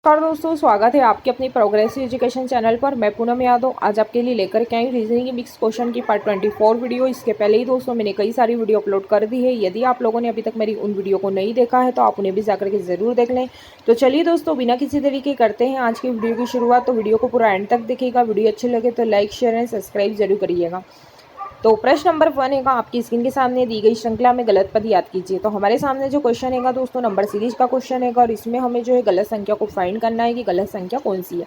नमस्कार दोस्तों, स्वागत है आपके अपनी प्रोग्रेसिव एजुकेशन चैनल पर। मैं पूनम यादव आज आपके लिए लेकर के आई रीजनिंग की मिक्स क्वेश्चन की पार्ट 24 वीडियो। इसके पहले ही दोस्तों मैंने कई सारी वीडियो अपलोड कर दी है। यदि आप लोगों ने अभी तक मेरी उन वीडियो को नहीं देखा है तो आप उन्हें भी जाकर के ज़रूर देख लें। तो चलिए दोस्तों, बिना किसी तरीके करते हैं आज की वीडियो की शुरुआत। तो वीडियो को पूरा एंड तक देखिएगा। वीडियो अच्छी लगे तो लाइक, शेयर एंड सब्सक्राइब जरूर करिएगा। तो प्रश्न नंबर 1 है, आपकी स्क्रीन के सामने दी गई श्रृंखला में गलत पद याद कीजिए। तो हमारे सामने जो क्वेश्चन है दोस्तों नंबर सीरीज का क्वेश्चन है और इसमें हमें जो है गलत संख्या को फाइंड करना है कि गलत संख्या कौन सी है।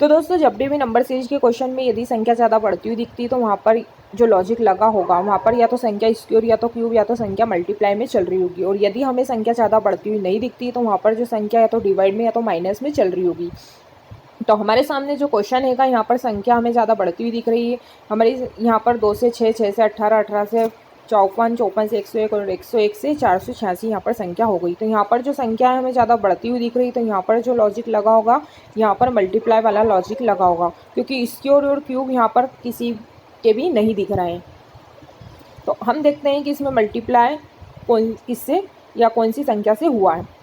तो दोस्तों जब भी नंबर सीरीज के क्वेश्चन में यदि संख्या ज़्यादा बढ़ती हुई दिखती है तो वहाँ पर जो लॉजिक लगा होगा वहाँ पर या तो संख्या स्क्वायर या तो क्यूब या तो संख्या मल्टीप्लाई में चल रही होगी। और यदि हमें संख्या ज़्यादा बढ़ती हुई नहीं दिखती तो वहाँ पर जो संख्या या तो डिवाइड में या तो माइनस में चल रही होगी। तो हमारे सामने जो क्वेश्चन है यहाँ पर संख्या हमें ज़्यादा बढ़ती हुई दिख रही है। हमारी यहाँ पर 2 से 6, 6 से 18, 18 से 54, 54 से 101 और 101 से 486 यहाँ पर संख्या हो गई। तो यहाँ पर जो संख्या है हमें ज़्यादा बढ़ती हुई दिख रही है। तो यहाँ पर जो लॉजिक लगा होगा यहाँ पर मल्टीप्लाई वाला लॉजिक लगा होगा, क्योंकि स्क्वायर और क्यूब यहाँ पर किसी के भी नहीं दिख रहे हैं। तो हम देखते हैं कि इसमें मल्टीप्लाई किससे या कौन सी संख्या से हुआ है।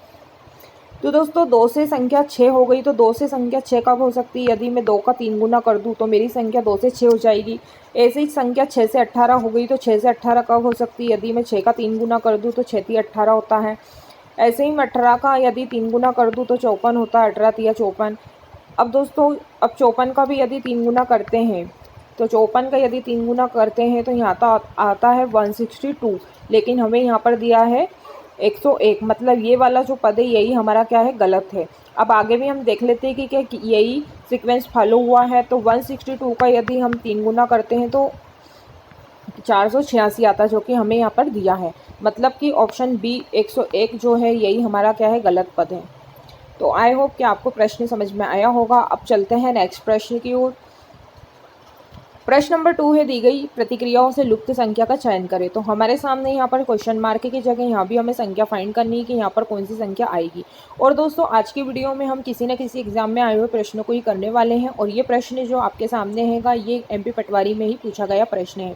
तो दोस्तों 2 से संख्या 6 हो गई। तो 2 से संख्या 6 कब हो सकती है? यदि मैं 2 का 3 गुना कर दूँ तो मेरी संख्या 2 से 6 हो जाएगी। ऐसे ही संख्या 6 से 18 हो गई। तो 6 से 18 कब हो सकती है? यदि मैं 6 का 3 गुना कर दूँ तो 6 3 18 होता है। ऐसे ही मैं 18 का यदि 3 गुना कर दूँ तो 54 होता है। 18 3 54। अब दोस्तों अब 54 का भी यदि 3 गुना करते हैं तो 54 का यदि 3 गुना करते हैं तो यहाँ तो आता है 162, लेकिन हमें यहाँ पर दिया है 101। मतलब ये वाला जो पद है यही हमारा क्या है, गलत है। अब आगे भी हम देख लेते हैं कि क्या यही सीक्वेंस फॉलो हुआ है। तो 162 का यदि हम 3 गुना करते हैं तो 486 आता है, जो कि हमें यहाँ पर दिया है। मतलब कि ऑप्शन बी 101 जो है यही हमारा क्या है, गलत पद है। तो आई होप कि आपको प्रश्न समझ में आया होगा। अब चलते हैं नेक्स्ट प्रश्न की ओर। प्रश्न नंबर 2 है, दी गई प्रतिक्रियाओं से लुप्त संख्या का चयन करें। तो हमारे सामने यहाँ पर क्वेश्चन मार्क की जगह यहाँ भी हमें संख्या फाइंड करनी है कि यहाँ पर कौन सी संख्या आएगी। और दोस्तों आज की वीडियो में हम किसी न किसी एग्जाम में आए हुए प्रश्नों को ही करने वाले हैं। और ये प्रश्न जो आपके सामने है ये MP पटवारी में ही पूछा गया प्रश्न है।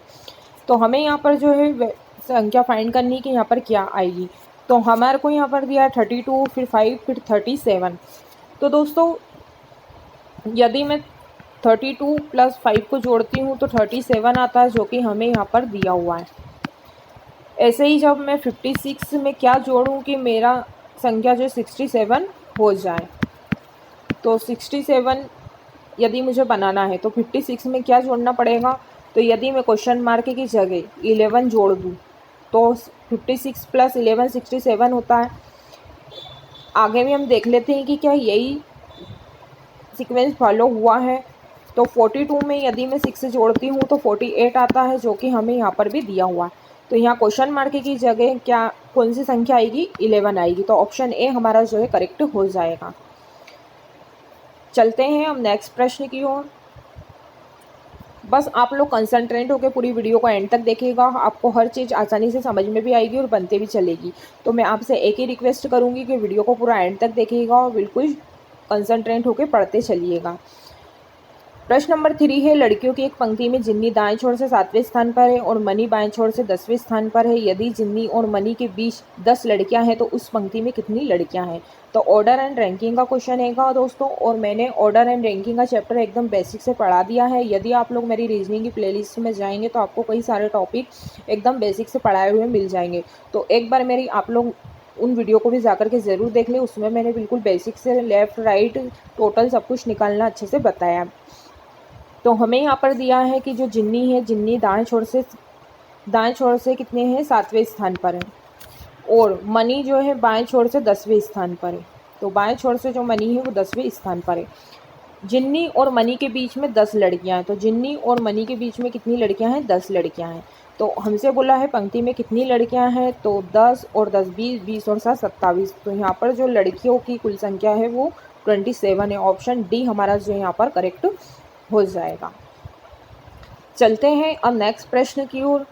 तो हमें यहाँ पर जो है संख्या फाइंड करनी है कि यहाँ पर क्या आएगी। तो हमारे को यहाँ पर दिया है 32, फिर 5, फिर 37। तो दोस्तों यदि मैं 32 + 5 को जोड़ती हूँ तो 37 आता है, जो कि हमें यहाँ पर दिया हुआ है। ऐसे ही जब मैं 56 में क्या जोड़ूँ कि मेरा संख्या जो 67 हो जाए। तो 67 यदि मुझे बनाना है तो 56 में क्या जोड़ना पड़ेगा। तो यदि मैं क्वेश्चन मार्क की जगह 11 जोड़ दूँ तो 56 + 11 67 होता है। आगे भी हम देख लेते हैं कि क्या यही सीक्वेंस फॉलो हुआ है। तो 42 में यदि मैं 6 से जोड़ती हूँ तो 48 आता है, जो कि हमें यहाँ पर भी दिया हुआ है। तो यहाँ क्वेश्चन मार्क की जगह क्या कौन सी संख्या आएगी, 11 आएगी। तो ऑप्शन ए हमारा जो है करेक्ट हो जाएगा। चलते हैं हम नेक्स्ट प्रश्न की ओर। बस आप लोग कंसंट्रेट होकर पूरी वीडियो को एंड तक देखिएगा। आपको हर चीज़ आसानी से समझ में भी आएगी और बनते भी चलेगी। तो मैं आपसे एक ही रिक्वेस्ट करूँगी कि वीडियो को पूरा एंड तक देखिएगा और बिल्कुल कंसंट्रेट होकर पढ़ते चलिएगा। प्रश्न नंबर 3 है, लड़कियों की एक पंक्ति में जिन्नी दाएं छोर से 7वें स्थान पर है और मनी बाएं छोर से 10वें स्थान पर है। यदि जिन्नी और मनी के बीच 10 लड़कियां हैं तो उस पंक्ति में कितनी लड़कियां हैं। तो ऑर्डर एंड रैंकिंग का क्वेश्चन है दोस्तों। और मैंने ऑर्डर एंड रैंकिंग का चैप्टर एकदम बेसिक से पढ़ा दिया है। यदि आप लोग मेरी रीजनिंग की प्लेलिस्ट में जाएंगे तो आपको कई सारे टॉपिक एकदम बेसिक से पढ़ाए हुए मिल जाएंगे। तो एक बार मेरी आप लोग उन वीडियो को भी जाकर के ज़रूर देख लें। उसमें मैंने बिल्कुल बेसिक से लेफ़्ट राइट टोटल सब कुछ निकालना अच्छे से बताया। तो हमें यहाँ पर दिया है कि जो जिन्नी है, जिन्नी दाएं छोर से कितने हैं, 7वें स्थान पर है। और मनी जो है बाएं छोर से 10वें स्थान पर है। तो बाएं छोर से जो मनी है वो 10वें स्थान पर है। जिन्नी और मनी के बीच में 10 लड़कियां हैं। तो जिन्नी और मनी के बीच में कितनी लड़कियां हैं, 10 लड़कियां हैं। तो हमसे बोला है पंक्ति में कितनी लड़कियां हैं। तो 10 और 10 20, 20 और 7 27। तो यहाँ पर जो लड़कियों की कुल संख्या है वो 27 है। ऑप्शन डी हमारा जो यहाँ पर करेक्ट हो जाएगा। चलते हैं अब नेक्स्ट प्रश्न की ओर।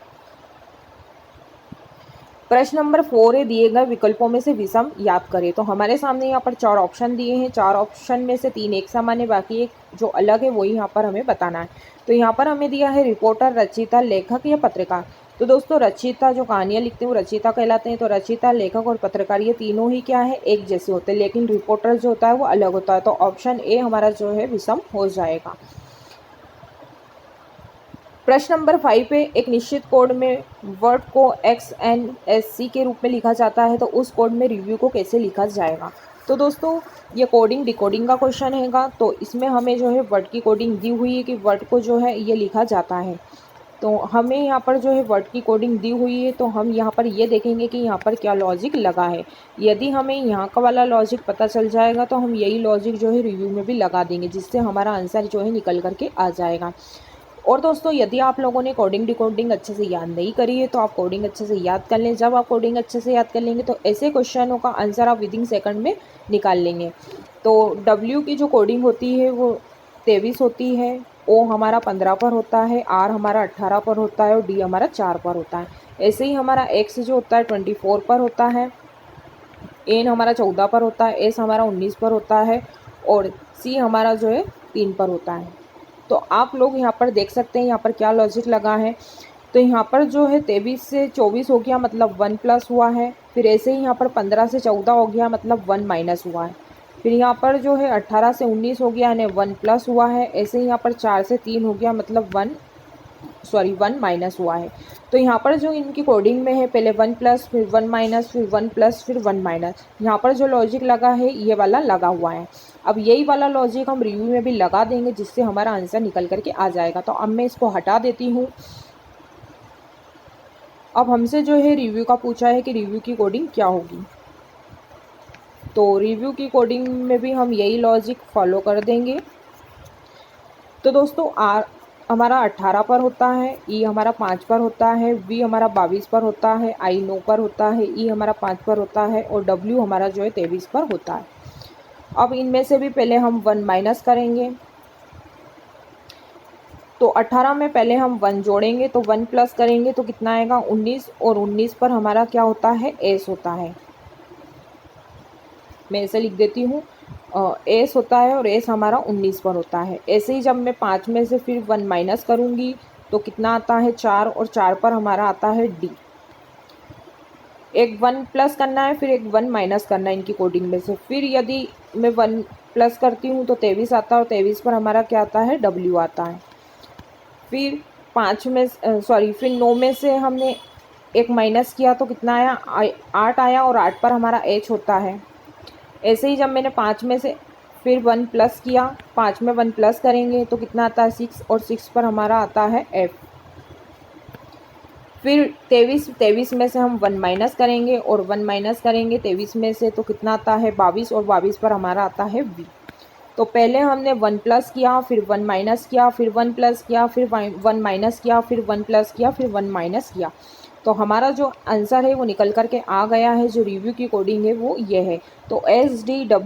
प्रश्न नंबर 4 है, दिए गए विकल्पों में से विषम याद करें। तो हमारे सामने यहाँ पर 4 ऑप्शन दिए हैं। 4 ऑप्शन में से 3 एक समान है, बाकी एक जो अलग है वही यहाँ पर हमें बताना है। तो यहाँ पर हमें दिया है रिपोर्टर, रचयिता, लेखक या पत्रकार। तो दोस्तों रचयिता जो कहानियाँ लिखते हैं वो रचयिता कहलाते हैं। तो रचयिता, लेखक और पत्रकार ये तीनों ही क्या है, एक जैसे होते हैं, लेकिन रिपोर्टर जो होता है वो अलग होता है। तो ऑप्शन ए हमारा जो है विषम हो जाएगा। प्रश्न नंबर 5 पे, एक निश्चित कोड में वर्ड को XNSC के रूप में लिखा जाता है, तो उस कोड में रिव्यू को कैसे लिखा जाएगा। तो दोस्तों ये कोडिंग डिकोडिंग का क्वेश्चन हैगा। तो इसमें हमें जो है वर्ड की कोडिंग दी हुई है कि वर्ड को जो है ये लिखा जाता है। तो हमें यहाँ पर जो है वर्ड की कोडिंग दी हुई है, तो हम यहाँ पर ये देखेंगे कि यहाँ पर क्या लॉजिक लगा है। यदि हमें यहाँ का वाला लॉजिक पता चल जाएगा तो हम यही लॉजिक जो है रिव्यू में भी लगा देंगे, जिससे हमारा आंसर जो है निकल करके आ जाएगा। और दोस्तों यदि आप लोगों ने कोडिंग डिकोडिंग अच्छे से याद नहीं करी है तो आप कोडिंग अच्छे से याद कर लें। जब आप कोडिंग अच्छे से याद कर लेंगे तो ऐसे क्वेश्चनों का आंसर आप विदिन सेकंड में निकाल लेंगे। तो W की जो कोडिंग होती है वो 23 होती है, O हमारा 15 पर होता है, R हमारा 18 पर होता है और D हमारा 4 पर होता है। ऐसे ही हमारा X जो होता है 24 पर होता है, N हमारा 14 पर होता है, S हमारा 19 पर होता है और C हमारा जो है 3 पर होता है। तो आप लोग यहाँ पर देख सकते हैं यहाँ पर क्या लॉजिक लगा है। तो यहाँ पर जो है 23 से 24 हो गया मतलब 1 प्लस हुआ है। फिर ऐसे ही यहाँ पर 15 से 14 हो गया मतलब 1 माइनस हुआ है। फिर यहाँ पर जो है 18 से 19 हो गया यानी 1 प्लस हुआ है। ऐसे ही यहाँ पर 4 से 3 हो गया मतलब 1 माइनस हुआ है। तो यहाँ पर जो इनकी कोडिंग में है पहले 1 प्लस फिर 1 माइनस फिर 1 प्लस फिर 1 माइनस, यहाँ पर जो लॉजिक लगा है ये वाला लगा हुआ है। अब यही वाला लॉजिक हम रिव्यू में भी लगा देंगे, जिससे हमारा आंसर निकल करके आ जाएगा। तो अब मैं इसको हटा देती हूँ। अब हमसे जो है रिव्यू का पूछा है कि रिव्यू की कोडिंग क्या होगी। तो रिव्यू की कोडिंग में भी हम यही लॉजिक फॉलो कर देंगे। तो दोस्तों हमारा 18 पर होता है, ई हमारा 5 पर होता है, वी हमारा 22 पर होता है, आई 9 पर होता है, ई हमारा 5 पर होता है और डब्ल्यू हमारा जो है 23 पर होता है। अब इनमें से भी पहले हम 1 माइनस करेंगे। तो 18 में पहले हम 1 जोड़ेंगे तो 1 प्लस करेंगे तो कितना आएगा 19 और 19 पर हमारा क्या होता है, एस होता है। मैं ऐसे लिख देती हूँ, एस होता है और एस हमारा 19 पर होता है। ऐसे ही जब मैं 5 में से फिर 1 माइनस करूँगी तो कितना आता है 4 और 4 पर हमारा आता है डी। एक 1 प्लस करना है फिर एक 1 माइनस करना है इनकी कोडिंग में से। फिर यदि मैं 1 प्लस करती हूँ तो 23 आता है और 23 पर हमारा क्या आता है, डब्ल्यू आता है। फिर 9 में से हमने एक माइनस किया तो कितना आया, 8 आया और 8 पर हमारा एच होता है। ऐसे ही जब मैंने 5 में से फिर 1 प्लस किया, 5 में 1 प्लस करेंगे तो कितना आता है 6 और 6 पर हमारा आता है एफ। फिर 23 में से हम 1 माइनस करेंगे और 1 माइनस करेंगे 23 में से तो कितना आता है 22 और 22 पर हमारा आता है वी। तो पहले हमने 1 प्लस किया फिर 1 माइनस किया फिर 1 प्लस किया फिर 1 माइनस किया फिर 1 प्लस किया फिर 1 माइनस किया। तो हमारा जो आंसर है वो निकल करके आ गया है। जो रिव्यू की कोडिंग है वो ये है। तो SDWHFV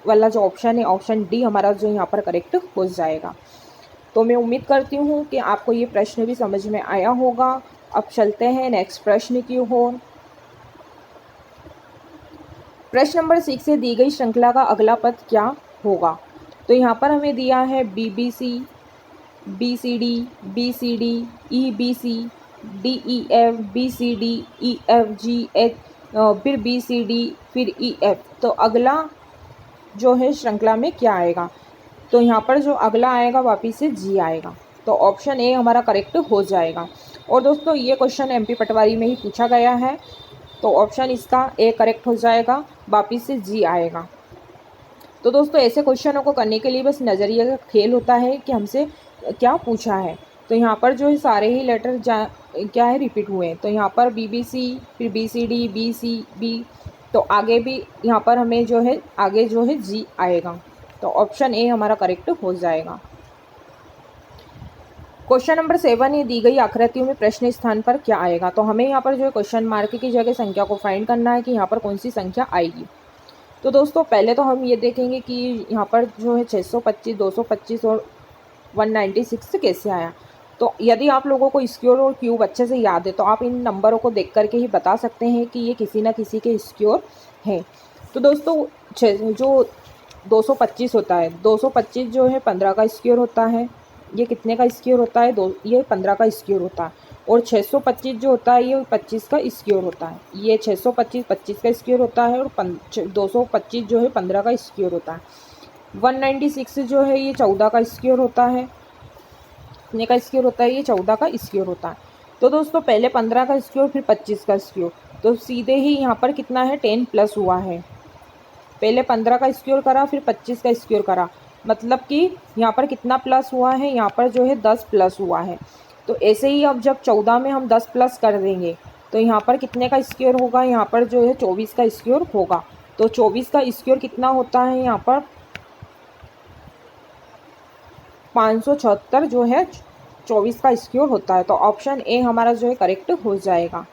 वाला जो ऑप्शन है, ऑप्शन डी हमारा जो यहाँ पर करेक्ट हो जाएगा। तो मैं उम्मीद करती हूँ कि आपको ये प्रश्न भी समझ में आया होगा। अब चलते हैं नेक्स्ट प्रश्न की ओर। प्रश्न नंबर 6 से दी गई श्रृंखला का अगला पद क्या होगा। तो यहाँ पर हमें दिया है BBC, BCD, BCD, EBC, DEF, BCD, EFG, H, फिर BCD, फिर EF। तो अगला जो है श्रृंखला में क्या आएगा। तो यहाँ पर जो अगला आएगा वापिस से जी आएगा। तो ऑप्शन ए हमारा करेक्ट हो जाएगा। और दोस्तों ये क्वेश्चन MP पटवारी में ही पूछा गया है, तो ऑप्शन इसका ए करेक्ट हो जाएगा, वापिस से जी आएगा। तो दोस्तों ऐसे क्वेश्चनों को करने के लिए बस नज़रिए का खेल होता है कि हमसे क्या पूछा है। तो यहाँ पर जो है सारे ही लेटर क्या है रिपीट हुए हैं। तो यहाँ पर BBC, फिर BCD, BCB, तो आगे भी यहाँ पर हमें जो है आगे जो है जी आएगा। तो ऑप्शन ए हमारा करेक्ट हो जाएगा। क्वेश्चन नंबर 7 ये दी गई आकृतियों में प्रश्न स्थान पर क्या आएगा। तो हमें यहाँ पर जो है क्वेश्चन मार्क की जगह संख्या को फाइंड करना है कि यहाँ पर कौन सी संख्या आएगी। तो दोस्तों पहले तो हम ये देखेंगे कि यहाँ पर जो है 625, 225 और 196 कैसे आया। तो यदि आप लोगों को स्क्योर और क्यूब अच्छे से याद है तो आप इन नंबरों को देख करके ही बता सकते हैं कि ये किसी न किसी के स्क्योर है। तो दोस्तों जो 225 होता है, 225 जो है 15 का स्क्योर होता है। ये कितने का स्क्योर होता है, ये 15 का स्क्योर होता है। और 625 जो होता है ये 25 का स्क्वायर होता है। ये 625 25 का स्क्वायर होता है और 225 जो है 15 का स्क्वायर होता है। 196 जो है ये 14 का स्क्वायर होता है। कितने का स्क्वायर होता है? ये 14 का स्क्वायर होता है। तो दोस्तों पहले 15 का स्क्वायर फिर 25 का स्क्वायर, तो सीधे ही यहाँ पर कितना है 10 प्लस हुआ है। पहले 15 का स्क्वायर करा फिर 25 का स्क्वायर करा, मतलब कि यहाँ पर कितना प्लस हुआ है? यहाँ पर जो है 10 प्लस हुआ है। तो ऐसे ही अब जब 14 में हम 10 प्लस कर देंगे तो यहाँ पर कितने का स्क्वायर होगा? यहाँ पर जो है 24 का स्क्वायर होगा। तो 24 का स्क्वायर कितना होता है? यहाँ पर 576 जो है 24 का स्क्वायर होता है। तो ऑप्शन ए हमारा जो है करेक्ट हो जाएगा।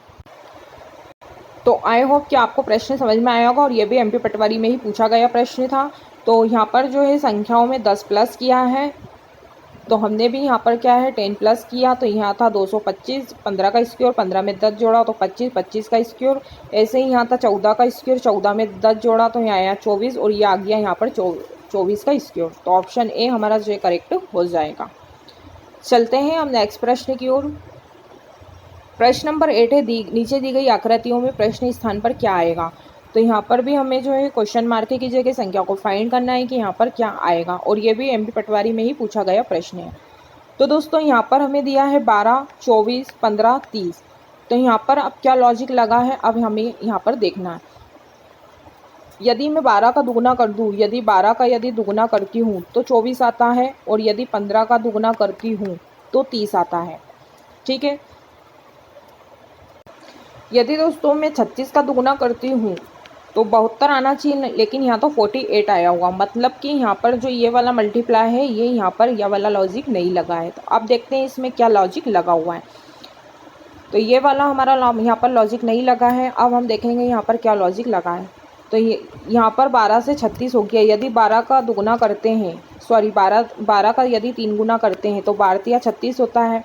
तो आई होप कि आपको प्रश्न समझ में आया होगा और ये भी एमपी पटवारी में ही पूछा गया प्रश्न था। तो यहाँ पर जो है संख्याओं में 10 प्लस किया है, तो हमने भी यहाँ पर क्या है 10 प्लस किया। तो यहाँ था 225, 15 का स्क्वायर, 15 में 10 जोड़ा तो 25, 25 का स्क्वायर। ऐसे ही यहाँ था 14 का स्क्वायर, 14 में 10 जोड़ा तो यहाँ आया 24 और ये आ गया यहाँ पर 24 का स्क्वायर। तो ऑप्शन ए हमारा जो है करेक्ट हो जाएगा। चलते हैं हम नेक्स्ट प्रश्न की ओर। प्रश्न नंबर 8 है, नीचे दी गई आकृतियों में प्रश्न स्थान पर क्या आएगा? तो यहाँ पर भी हमें जो है क्वेश्चन मार्क की जगह संख्या को फाइंड करना है कि यहाँ पर क्या आएगा, और ये भी एमपी पटवारी में ही पूछा गया प्रश्न है। तो दोस्तों यहाँ पर हमें दिया है 12, 24, 15, 30। तो यहाँ पर अब क्या लॉजिक लगा है, अब हमें यहाँ पर देखना है। यदि मैं 12 का दुगुना कर दूँ, यदि 12 का यदि दुगुना करती हूँ तो 24 आता है, और यदि 15 का दुगुना करती हूँ तो 30 आता है। ठीक है। यदि दोस्तों मैं 36 का दुगुना करती हूँ तो 72 आना चाहिए, लेकिन यहाँ तो 48 आया हुआ, मतलब कि यहाँ पर जो ये वाला मल्टीप्लाई है ये यहाँ पर यह वाला लॉजिक नहीं लगा है। तो अब देखते हैं इसमें क्या लॉजिक लगा हुआ है। तो ये वाला हमारा यहाँ पर लॉजिक नहीं लगा है। अब हम देखेंगे यहाँ पर क्या लॉजिक लगा है। तो ये यहाँ पर 12 से 36 हो गया। यदि 12 का दुगुना करते हैं, सॉरी 12 का यदि 3 गुना करते हैं तो 12 या 36 होता है।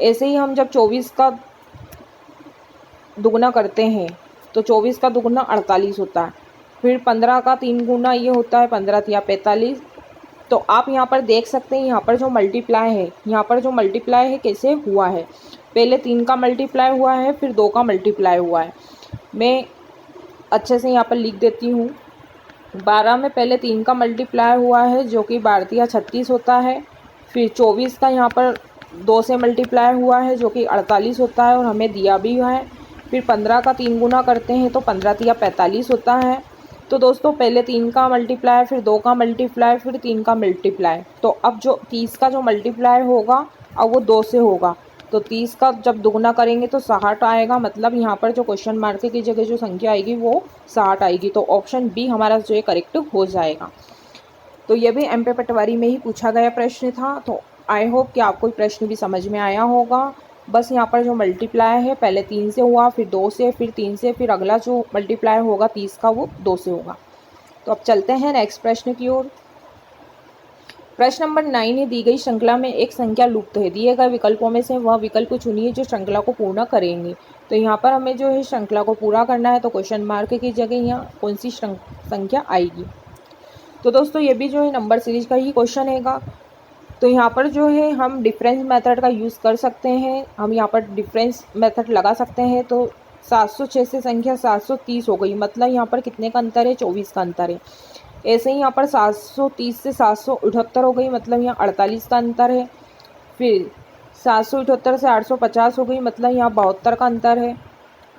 ऐसे ही हम जब 24 का दुगुना करते हैं तो 24 का दुगुना 48 होता है। फिर 15 का 3 गुना ये होता है 15 या 45। तो आप यहाँ पर देख सकते हैं यहाँ पर जो मल्टीप्लाई है, यहाँ पर जो मल्टीप्लाई है कैसे हुआ है। पहले 3 का मल्टीप्लाई हुआ है, फिर 2 का मल्टीप्लाई हुआ है। मैं अच्छे से यहाँ पर लिख देती हूँ। 12 में पहले 3 का मल्टीप्लाई हुआ है जो कि 12 या 36 होता है। फिर 24 का यहाँ पर 2 से मल्टीप्लाई हुआ है जो कि 48 होता है और हमें दिया भी है। फिर 15 का 3 गुना करते हैं तो 15 या 45 होता है। तो दोस्तों पहले 3 का मल्टीप्लाई, फिर 2 का मल्टीप्लाई, फिर 3 का मल्टीप्लाई। तो अब जो 30 का जो मल्टीप्लाई होगा अब वो 2 से होगा। तो 30 का जब दुगुना करेंगे तो 60 आएगा, मतलब यहाँ पर जो क्वेश्चन मार्क की जगह जो संख्या आएगी वो 60 आएगी। तो ऑप्शन बी हमारा जो है करेक्ट हो जाएगा। तो ये भी एमपी पटवारी में ही पूछा गया प्रश्न था। तो आई होप कि आपको प्रश्न भी समझ में आया होगा। बस यहाँ पर जो मल्टीप्लाई है पहले 3 से हुआ, फिर 2 से, फिर 3 से, फिर अगला जो मल्टीप्लाई होगा 30 का वो 2 से होगा। तो अब चलते हैं नेक्स्ट प्रश्न की ओर। प्रश्न नंबर 9 है, दी गई श्रृंखला में एक संख्या लुप्त है। दिए गए विकल्पों में से वह विकल्प चुनिए जो श्रृंखला को पूर्ण करेंगे। तो यहाँ पर हमें जो है श्रृंखला को पूरा करना है। तो क्वेश्चन मार्क की जगह यहाँ कौन सी संख्या आएगी? तो दोस्तों ये भी जो है नंबर सीरीज का ही क्वेश्चन हैगा। तो यहाँ पर जो है हम डिफरेंस मेथड का यूज़ कर सकते हैं। हम यहाँ पर डिफरेंस मेथड लगा सकते हैं। तो 706 से संख्या 730 हो गई, मतलब यहाँ पर कितने का अंतर है? 24 का अंतर है। ऐसे ही यहाँ पर 730 से 778 हो गई, मतलब यहाँ 48 का अंतर है। फिर 778 से 850 हो गई, मतलब यहाँ 72 का अंतर है।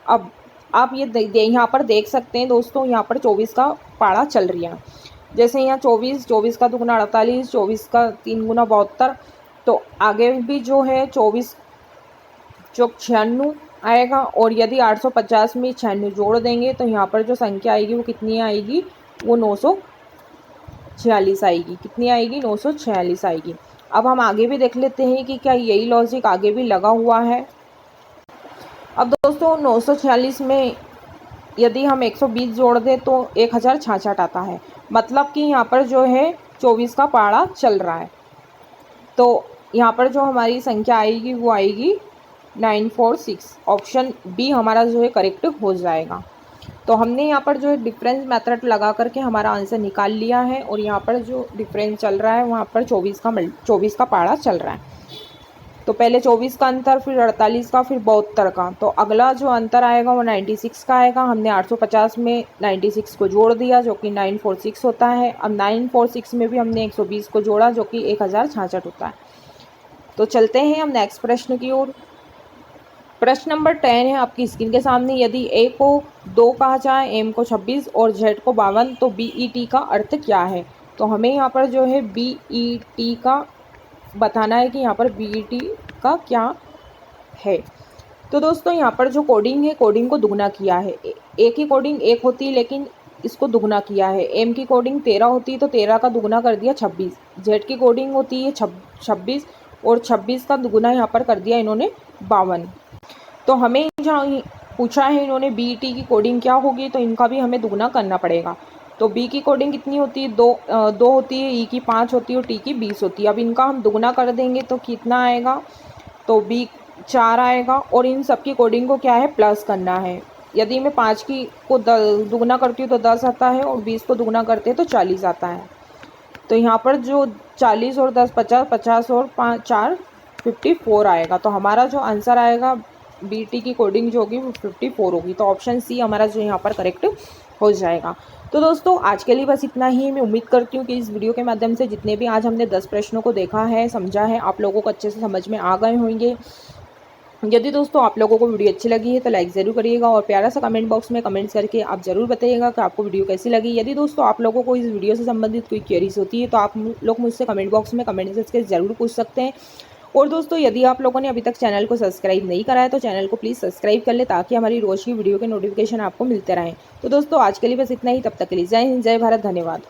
अब आप ये यहाँ पर देख सकते हैं दोस्तों, यहाँ पर 24 का पाड़ा चल रही है। जैसे यहाँ 24 का दुगुना 48, 24 का 3 गुना 72। तो आगे भी जो है 24 चौक 96 आएगा, और यदि 850 में 96 जोड़ देंगे तो यहाँ पर जो संख्या आएगी वो कितनी आएगी? वो 946 आएगी। कितनी आएगी? 946 आएगी। अब हम आगे भी देख लेते हैं कि क्या यही लॉजिक आगे भी लगा हुआ है। अब दोस्तों 946 में यदि हम 120 जोड़ दें तो 1066 आता है, मतलब कि यहाँ पर जो है 24 का पाड़ा चल रहा है। तो यहाँ पर जो हमारी संख्या आएगी वो आएगी 946। ऑप्शन बी हमारा जो है करेक्ट हो जाएगा। तो हमने यहाँ पर जो है डिफरेंस मेथड लगा करके हमारा आंसर निकाल लिया है, और यहाँ पर जो डिफरेंस चल रहा है वहाँ पर 24 का पाड़ा चल रहा है। तो पहले 24 का अंतर, फिर 48 का, फिर 72 का। तो अगला जो अंतर आएगा वो 96 का आएगा। हमने 850 में 96 को जोड़ दिया जो कि 946 होता है। अब 946 में भी हमने 120 को जोड़ा जो कि 1066 होता है। तो चलते हैं हम नेक्स्ट प्रश्न की ओर। प्रश्न नंबर 10 है आपकी स्क्रीन के सामने। यदि ए को 2 कहा जाए, एम को 26 और जेड को 52 तो बीईटी का अर्थ क्या है? तो हमें यहाँ पर जो है बीईटी का बताना है कि यहाँ पर बीईटी का क्या है। तो दोस्तों यहाँ पर जो कोडिंग है, कोडिंग को दुगना किया है। ए की कोडिंग 1 होती है लेकिन इसको दुगना किया है। एम की कोडिंग 13 होती है तो 13 का दुगना कर दिया 26। जेड की कोडिंग होती है 26 और 26 का दुगना यहाँ पर कर दिया इन्होंने 52। तो हमें जहाँ पूछा है इन्होंने बीईटी की कोडिंग क्या होगी, तो इनका भी हमें दुगना करना पड़ेगा। तो बी की कोडिंग कितनी होती है? 2 होती है, ई की 5 होती है और टी की 20 होती है। अब इनका हम दुगना कर देंगे तो कितना आएगा? तो बी 4 आएगा और इन सब की कोडिंग को क्या है? प्लस करना है। यदि मैं 5 की को दुगना करती हूँ तो 10 आता है और 20 को दुगना करते हैं तो 40 आता है। तो यहाँ पर जो 40 और 10 50, 50 और 5 4 54 आएगा। तो हमारा जो आंसर आएगा बीटी की कोडिंग जो होगी वो 54 होगी। तो ऑप्शन सी हमारा जो यहाँ पर करेक्ट हो जाएगा। तो दोस्तों आज के लिए बस इतना ही। मैं उम्मीद करती हूँ कि इस वीडियो के माध्यम से जितने भी आज हमने 10 प्रश्नों को देखा है, समझा है, आप लोगों को अच्छे से समझ में आ गए होंगे। यदि दोस्तों आप लोगों को वीडियो अच्छी लगी है तो लाइक ज़रूर करिएगा और प्यारा सा कमेंट बॉक्स में कमेंट्स करके आप ज़रूर बताइएगा कि आपको वीडियो कैसी लगी। यदि दोस्तों आप लोगों को इस वीडियो से संबंधित कोई क्वेरीज होती है तो आप लोग मुझसे कमेंट बॉक्स में कमेंट करके ज़रूर पूछ सकते हैं। और दोस्तों यदि आप लोगों ने अभी तक चैनल को सब्सक्राइब नहीं करा है तो चैनल को प्लीज़ सब्सक्राइब कर ले ताकि हमारी रोज़ की वीडियो के नोटिफिकेशन आपको मिलते रहें। तो दोस्तों आज के लिए बस इतना ही। तब तक के लिए जय हिंद, जय भारत, धन्यवाद।